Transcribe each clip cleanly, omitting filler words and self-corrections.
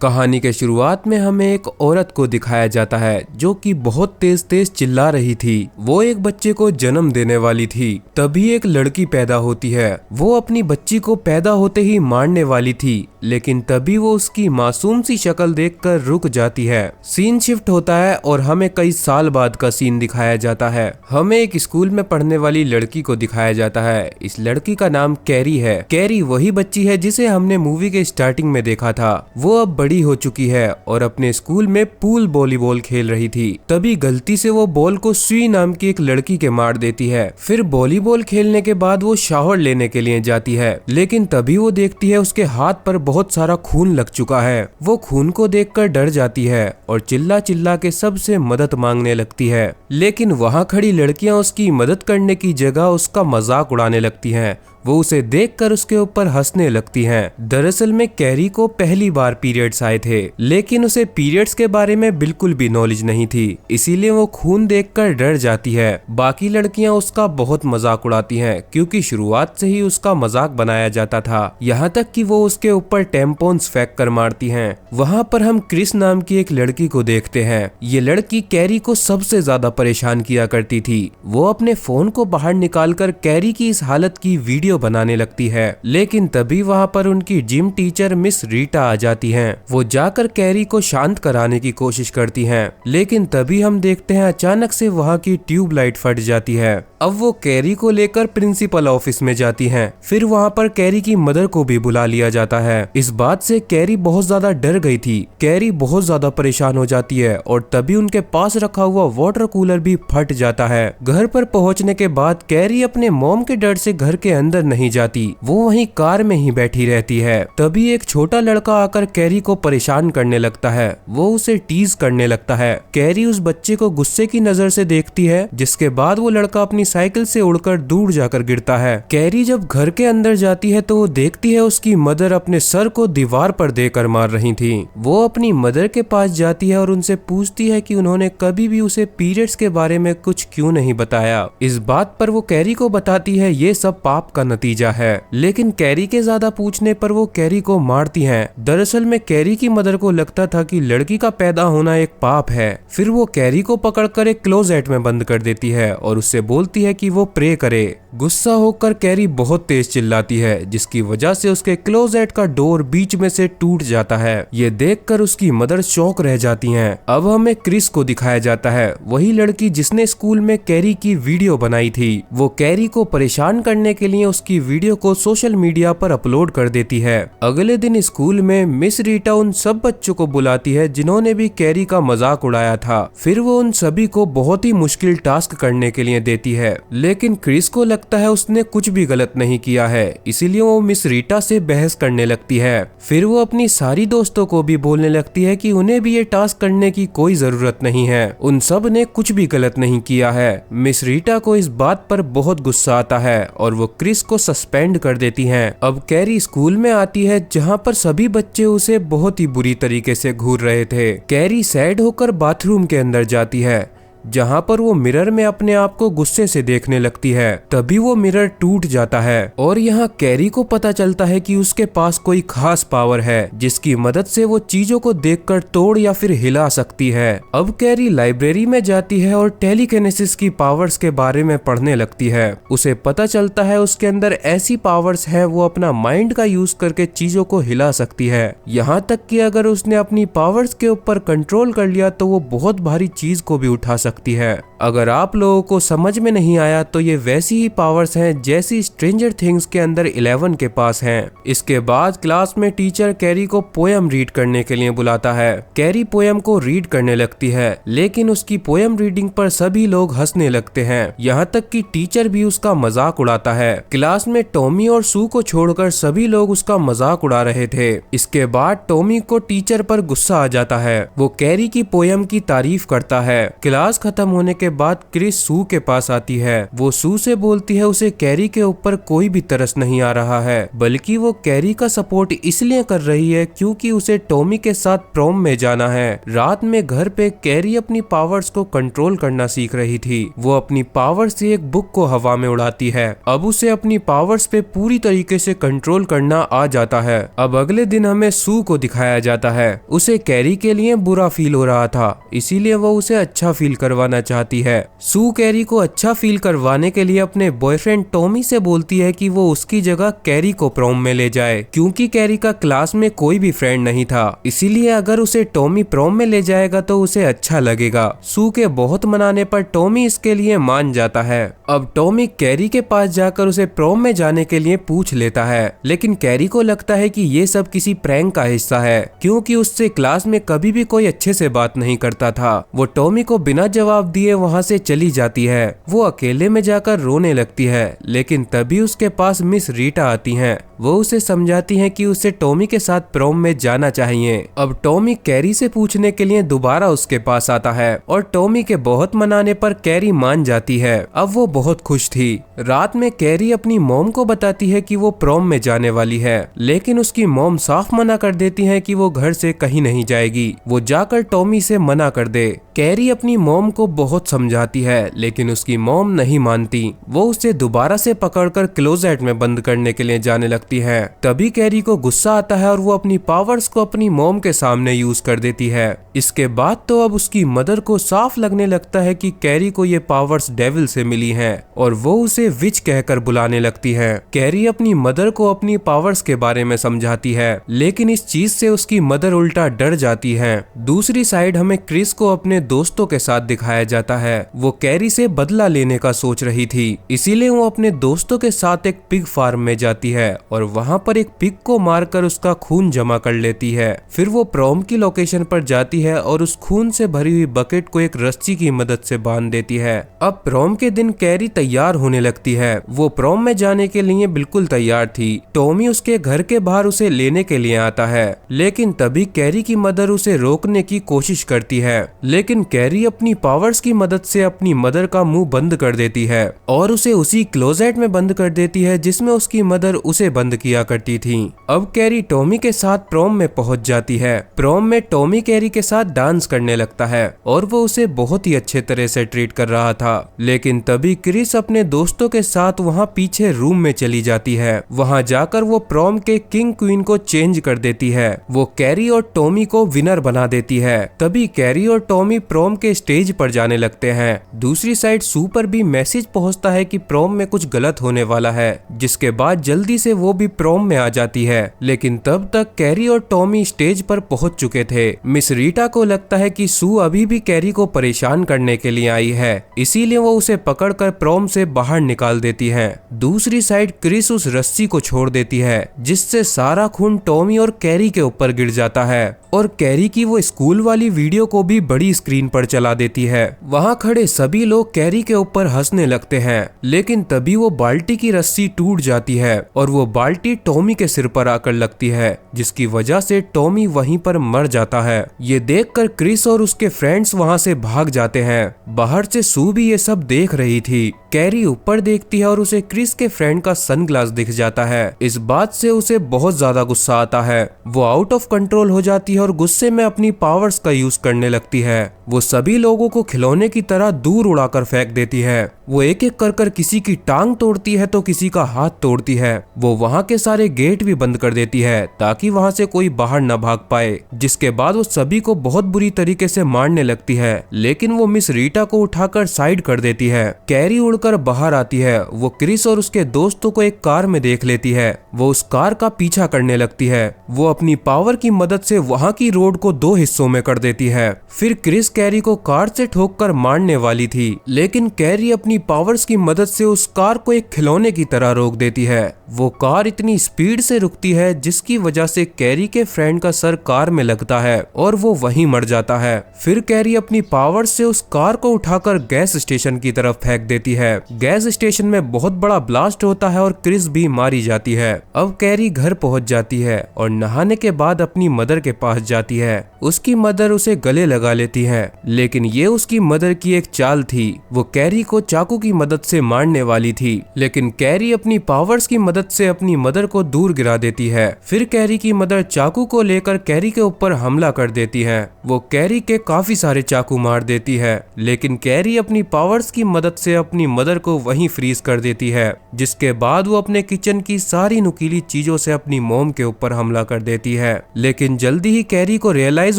कहानी के शुरुआत में हमें एक औरत को दिखाया जाता है जो कि बहुत तेज तेज चिल्ला रही थी। वो एक बच्चे को जन्म देने वाली थी। तभी एक लड़की पैदा होती है। वो अपनी बच्ची को पैदा होते ही मारने वाली थी, लेकिन तभी वो उसकी मासूम सी शक्ल देखकर रुक जाती है। सीन शिफ्ट होता है और हमें कई साल बाद का सीन दिखाया जाता है। हमें एक स्कूल में पढ़ने वाली लड़की को दिखाया जाता है। इस लड़की का नाम कैरी है। कैरी वही बच्ची है जिसे हमने मूवी के स्टार्टिंग में देखा था। वो अब बड़ी हो चुकी है और अपने स्कूल में पूल वॉलीबॉल खेल रही थी। तभी गलती से वो बॉल को सुई नाम की एक लड़की के मार देती है। फिर वॉलीबॉल खेलने के बाद वो शावर लेने के लिए जाती है, लेकिन तभी वो देखती है उसके हाथ पर बहुत सारा खून लग चुका है। वो खून को देखकर डर जाती है और चिल्ला चिल्ला के सबसे मदद मांगने लगती है, लेकिन वहाँ खड़ी लड़कियां उसकी मदद करने की जगह उसका मजाक उड़ाने लगती हैं। वो उसे देखकर उसके ऊपर हंसने लगती हैं। दरअसल में कैरी को पहली बार पीरियड्स आए थे, लेकिन उसे पीरियड्स के बारे में बिल्कुल भी नॉलेज नहीं थी, इसीलिए वो खून देखकर डर जाती है। बाकी लड़कियां उसका बहुत मजाक उड़ाती हैं, क्योंकि शुरुआत से ही उसका मजाक बनाया जाता था। यहाँ तक कि वो उसके ऊपर टेम्पोन्स फेंक कर मारती हैं। वहाँ पर हम क्रिस नाम की एक लड़की को देखते हैं। ये लड़की कैरी को सबसे ज्यादा परेशान किया करती थी। वो अपने फोन को बाहर निकालकर कैरी की इस हालत की वीडियो बनाने लगती है, लेकिन तभी वहाँ पर उनकी जिम टीचर मिस रीटा आ जाती हैं। वो जाकर कैरी को शांत कराने की कोशिश करती हैं, लेकिन तभी हम देखते हैं अचानक से वहाँ की ट्यूबलाइट फट जाती है। अब वो कैरी को लेकर प्रिंसिपल ऑफिस में जाती हैं। फिर वहाँ पर कैरी की मदर को भी बुला लिया जाता है। इस बात से कैरी बहुत ज्यादा डर गई थी। कैरी बहुत ज्यादा परेशान हो जाती है और तभी उनके पास रखा हुआ वाटर कूलर भी फट जाता है। घर पर पहुँचने के बाद कैरी अपने मॉम के डर से घर के अंदर नहीं जाती। वो वहीं कार में ही बैठी रहती है। तभी एक छोटा लड़का आकर कैरी को परेशान करने लगता है। वो उसे टीज करने लगता है। कैरी उस बच्चे को गुस्से की नजर से देखती है, जिसके बाद वो लड़का अपनी साइकिल से उड़कर दूर जाकर गिरता है। कैरी जब घर के अंदर जाती है तो वो देखती है उसकी मदर अपने सर को दीवार पर देकर मार रही थी। वो अपनी मदर के पास जाती है और उनसे पूछती है कि उन्होंने कभी भी उसे पीरियड्स के बारे में कुछ क्यों नहीं बताया। इस बात पर वो कैरी को बताती है ये सब पाप का नतीजा है, लेकिन कैरी के ज्यादा पूछने पर वो कैरी को मारती हैं। दरअसल में कैरी की मदर को लगता था कि लड़की का पैदा होना एक पाप है। फिर वो कैरी को पकड़कर एक क्लोजेट में बंद कर देती है और उससे बोलती है कि वो प्रे करे। गुस्सा होकर कैरी बहुत तेज चिल्लाती है, जिसकी वजह से उसके क्लोजेट का डोर बीच में से टूट जाता है। ये देखकर उसकी मदर शॉक रह जाती हैं। अब हमें क्रिस को दिखाया जाता है, वही लड़की जिसने स्कूल में कैरी की वीडियो बनाई थी। वो कैरी को परेशान करने के लिए उसकी वीडियो को सोशल मीडिया पर अपलोड कर देती है। अगले दिन स्कूल में मिस रीटा उन सब बच्चों को बुलाती है जिन्होंने भी कैरी का मजाक उड़ाया था। फिर वो उन सभी को बहुत ही मुश्किल टास्क करने के लिए देती है, लेकिन क्रिस को लगता है उसने कुछ भी गलत नहीं किया है, इसीलिए वो मिस रीटा से बहस करने लगती है। फिर वो अपनी सारी दोस्तों को भी बोलने लगती है कि उन्हें भी ये टास्क करने की कोई जरूरत नहीं है, उन सब ने कुछ भी गलत नहीं किया है। मिस रीटा को इस बात पर बहुत गुस्सा आता है और वो क्रिस को सस्पेंड कर देती हैं। अब कैरी स्कूल में आती है, जहाँ पर सभी बच्चे उसे बहुत ही बुरी तरीके से घूर रहे थे। कैरी सैड होकर बाथरूम के अंदर जाती है, जहाँ पर वो मिरर में अपने आप को गुस्से से देखने लगती है। तभी वो मिरर टूट जाता है और यहाँ कैरी को पता चलता है कि उसके पास कोई खास पावर है, जिसकी मदद से वो चीजों को देखकर तोड़ या फिर हिला सकती है। अब कैरी लाइब्रेरी में जाती है और टेलीकिनेसिस की पावर्स के बारे में पढ़ने लगती है। उसे पता चलता है उसके अंदर ऐसी पावर्स है, वो अपना माइंड का यूज करके चीजों को हिला सकती है। यहाँ तक कि अगर उसने अपनी पावर्स के ऊपर कंट्रोल कर लिया तो वो बहुत भारी चीज को भी उठा सकती है। अगर आप लोगों को समझ में नहीं आया तो ये वैसी ही पावर्स हैं जैसी स्ट्रेंजर थिंग्स के अंदर 11 के पास हैं। इसके बाद क्लास में टीचर कैरी को पोयम रीड करने के लिए बुलाता है। कैरी पोयम को रीड करने लगती है, लेकिन उसकी पोयम रीडिंग पर सभी लोग हंसने लगते हैं। यहाँ तक कि टीचर भी उसका मजाक उड़ाता है। क्लास में टॉमी और सू को छोड़कर सभी लोग उसका मजाक उड़ा रहे थे। इसके बाद टॉमी को टीचर पर गुस्सा आ जाता है। वो कैरी की पोयम की तारीफ करता है। क्लास खत्म होने के के बाद क्रिस सू के पास आती है। वो सू से बोलती है उसे कैरी के ऊपर कोई भी तरस नहीं आ रहा है, बल्कि वो कैरी का सपोर्ट इसलिए कर रही है क्योंकि उसे टॉमी के साथ प्रॉम में जाना है। रात में घर पे कैरी अपनी पावर्स को कंट्रोल करना सीख रही थी। वो अपनी पावर से एक बुक को हवा में उड़ाती है। अब उसे अपनी पावर्स पे पूरी तरीके से कंट्रोल करना आ जाता है। अब अगले दिन हमें सू को दिखाया जाता है। उसे कैरी के लिए बुरा फील हो रहा था, इसीलिए वो उसे अच्छा फील करवाना चाहती है। सू कैरी को अच्छा फील करवाने के लिए अपने बॉयफ्रेंड टॉमी से बोलती है कि वो उसकी जगह कैरी को प्रॉम में ले जाए, क्योंकि कैरी का क्लास में कोई भी फ्रेंड नहीं था। इसीलिए अगर उसे टॉमी प्रॉम में ले जाएगा तो उसे अच्छा लगेगा। सू के बहुत मनाने पर टॉमी इसके लिए मान जाता है। अब टॉमी कैरी के पास जाकर उसे प्रॉम में जाने के लिए पूछ लेता है, लेकिन कैरी को लगता है कि ये सब किसी प्रैंक का हिस्सा है, क्योंकि उससे क्लास में कभी भी कोई अच्छे से बात नहीं करता था। वो टॉमी को बिना जवाब दिए वहाँ से चली जाती है। वो अकेले में जाकर रोने लगती है, लेकिन तभी उसके पास मिस रीटा आती हैं। वो उसे समझाती हैं कि उसे टॉमी के साथ प्रॉम में जाना चाहिए। अब टॉमी कैरी से पूछने के लिए दोबारा उसके पास आता है और टॉमी के बहुत मनाने पर कैरी मान जाती है। अब वो बहुत खुश थी। रात में कैरी अपनी मॉम को बताती है कि वो प्रॉम में जाने वाली है, लेकिन उसकी मॉम साफ मना कर देती है कि वो घर से कहीं नहीं जाएगी। वो जाकर टॉमी से मना कर दे। कैरी अपनी मॉम को बहुत समझाती है, लेकिन उसकी मॉम नहीं मानती। वो उसे दोबारा से पकड़कर क्लोजेट में बंद करने के लिए जाने लगती है। तभी कैरी को गुस्सा आता है और वो अपनी पावर्स को अपनी मॉम के सामने यूज कर देती है। इसके बाद तो अब उसकी मदर को साफ लगने लगता है कि कैरी को ये पावर्स डेविल से मिली हैं और वो उसे विच कहकर बुलाने लगती है। कैरी अपनी मदर को अपनी पावर्स के बारे में समझाती है, लेकिन इस चीज से उसकी मदर उल्टा डर जाती है। दूसरी साइड हमें क्रिस को अपने दोस्तों के साथ दिखाया जाता है। वो कैरी से बदला लेने का सोच रही थी, इसीलिए वो अपने दोस्तों के साथ एक पिग फार्म में जाती है और वहाँ पर एक पिग को मारकर उसका खून जमा कर लेती है। फिर वो प्रॉम की लोकेशन पर जाती है और उस खून से भरी हुई बकेट को एक रस्सी की मदद से बांध देती है। अब प्रॉम के दिन कैरी तैयार होने लगती है। वो प्रॉम में जाने के लिए बिल्कुल तैयार थी। टॉमी उसके घर के बाहर उसे लेने के लिए आता है, लेकिन तभी कैरी की मदर उसे रोकने की कोशिश करती है, लेकिन कैरी अपनी पावर्स की मदद से अपनी मदर का मुंह बंद कर देती है और उसे उसी क्लोजेट में बंद कर देती है जिसमें उसकी मदर उसे बंद किया करती थी। अब कैरी टॉमी के साथ प्रॉम में पहुंच जाती है। प्रॉम में टॉमी कैरी के साथ डांस करने लगता है और वो उसे बहुत ही अच्छे तरह से ट्रीट कर रहा था, लेकिन तभी क्रिस अपने दोस्तों के साथ वहाँ पीछे रूम में चली जाती है। वहाँ जाकर वो प्रॉम के किंग क्वीन को चेंज कर देती है। वो कैरी और टॉमी को विनर बना देती है। तभी कैरी और टॉमी प्रॉम के स्टेज पर जाने लगते हैं। दूसरी साइड सू पर भी मैसेज पहुंचता है कि प्रॉम में कुछ गलत होने वाला है, जिसके बाद जल्दी से वो भी प्रॉम में आ जाती है, लेकिन तब तक कैरी और टॉमी स्टेज पर पहुंच चुके थे। मिस रीटा को लगता है कि सू अभी भी कैरी को परेशान करने के लिए आई है, इसीलिए वो उसे पकड़कर प्रॉम से बाहर निकाल देती है। दूसरी साइड क्रिस उस रस्सी को छोड़ देती है, जिससे सारा खून टॉमी और कैरी के ऊपर गिर जाता है और कैरी की वो स्कूल वाली वीडियो को भी बड़ी स्क्रीन पर चला देती है। वहाँ खड़े सभी लोग कैरी के ऊपर हंसने लगते हैं, लेकिन तभी वो बाल्टी की रस्सी टूट जाती है और वो बाल्टी टॉमी के सिर पर आकर लगती है, जिसकी वजह से टॉमी वहीं पर मर जाता है। ये देखकर क्रिस और उसके फ्रेंड्स वहाँ से भाग जाते हैं। बाहर से सू भी ये सब देख रही थी। कैरी ऊपर देखती है और उसे क्रिस के फ्रेंड का सनग्लास दिख जाता है। इस बात से उसे बहुत ज्यादा गुस्सा आता है। वो आउट ऑफ कंट्रोल हो जाती है और गुस्से में अपनी पावर्स का यूज करने लगती है। वो सभी लोगों को खिलौने की तरह दूर उड़ाकर फेंक देती है। वो एक एक कर किसी की टांग तोड़ती है तो किसी का हाथ तोड़ती है। वो वहाँ के सारे गेट भी बंद कर देती है ताकि वहाँ से कोई बाहर न भाग पाए, जिसके बाद वो सभी को बहुत बुरी तरीके से मारने लगती है, लेकिन वो मिस रीटा को उठाकर साइड कर देती है। कैरी उड़कर बाहर आती है। वो क्रिस और उसके दोस्तों को एक कार में देख लेती है। वो उस कार का पीछा करने लगती है। वो अपनी पावर की मदद से वहाँ की रोड को 2 हिस्सों में कर देती है। फिर क्रिस कैरी को कार से ठोककर मारने वाली थी, लेकिन कैरी अपनी अपनी पावर्स की मदद से उस कार को एक खिलौने की तरह रोक देती है। वो कार इतनी स्पीड से रुकती है जिसकी वजह से कैरी के फ्रेंड का सर कार में लगता है और वो वहीं मर जाता है। फिर कैरी अपनी पावर से उस कार को उठाकर गैस स्टेशन की तरफ फेंक देती है। गैस स्टेशन में बहुत बड़ा ब्लास्ट होता है और क्रिस भी मारी जाती है। अब कैरी घर पहुंच जाती है और नहाने के बाद अपनी मदर के पास जाती है। उसकी मदर उसे गले लगा लेती है, लेकिन ये उसकी मदर की एक चाल थी। वो कैरी को चाकू की मदद से मारने वाली थी, लेकिन कैरी अपनी पावर्स की मदद से अपनी मदर को दूर गिरा देती है। फिर कैरी की मदर चाकू को लेकर कैरी के ऊपर हमला कर देती है। वो कैरी के काफी सारे चाकू मार देती है, लेकिन कैरी अपनी पावर्स की मदद से अपनी मदर को वहीं फ्रीज कर देती है। जिसके बाद वो अपने किचन की सारी नुकीली चीजों से अपनी मॉम के ऊपर हमला कर देती है। लेकिन जल्दी ही कैरी को रियलाइज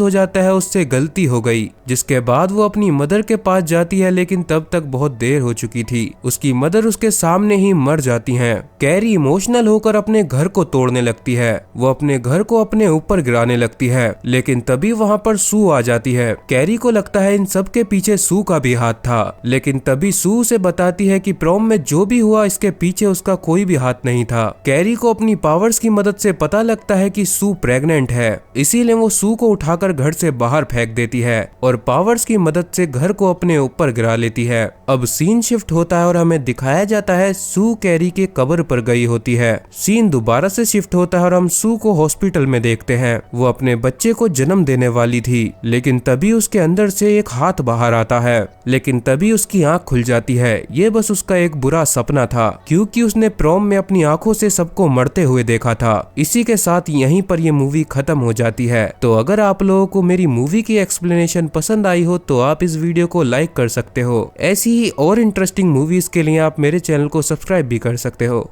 हो जाता है उससे गलती हो गई। जिसके बाद वो अपनी मदर के पास जाती है, लेकिन तब तक बहुत देर हो चुकी थी। उसकी मदर उसके सामने ही मर जाती हैं। कैरी इमोशनल होकर अपने घर को तोड़ने लगती है। वो अपने घर को अपने ऊपर गिराने लगती है, लेकिन तभी वहाँ पर सू आ जाती है। कैरी को लगता है इन सब के पीछे सू का भी हाथ था, लेकिन तभी सू उसे बताती है कि प्रॉम में जो भी हुआ इसके पीछे उसका कोई भी हाथ नहीं था। कैरी को अपनी पावर्स की मदद से पता लगता है कि सू प्रेग्नेंट है, इसीलिए वो सू को उठाकर घर से बाहर फेंक देती है और पावर्स की मदद से घर को अपने ऊपर गिरा लेती है। अब सीन शिफ्ट होता है और हमें दिखाया जाता है सू कैरी के कब्र पर गई होती है। सीन दोबारा से शिफ्ट होता है और हम सू को हॉस्पिटल में देखते हैं। वो अपने बच्चे को जन्म देने वाली थी, लेकिन तभी उसके अंदर से एक हाथ बाहर आता है, लेकिन तभी उसकी आंख खुल जाती है। ये बस उसका एक बुरा सपना था, क्योंकि उसने प्रॉम में अपनी आंखों से सबको मरते हुए देखा था। इसी के साथ यहीं पर ये मूवी खत्म हो जाती है। तो अगर आप लोगों को मेरी मूवी की एक्सप्लेनेशन पसंद आई हो तो आप इस वीडियो को लाइक कर सकते हो। ऐसी ही और इंटरेस्टिंग मूवीज के लिए आप मेरे चैनल को सब्सक्राइब भी कर सकते हो।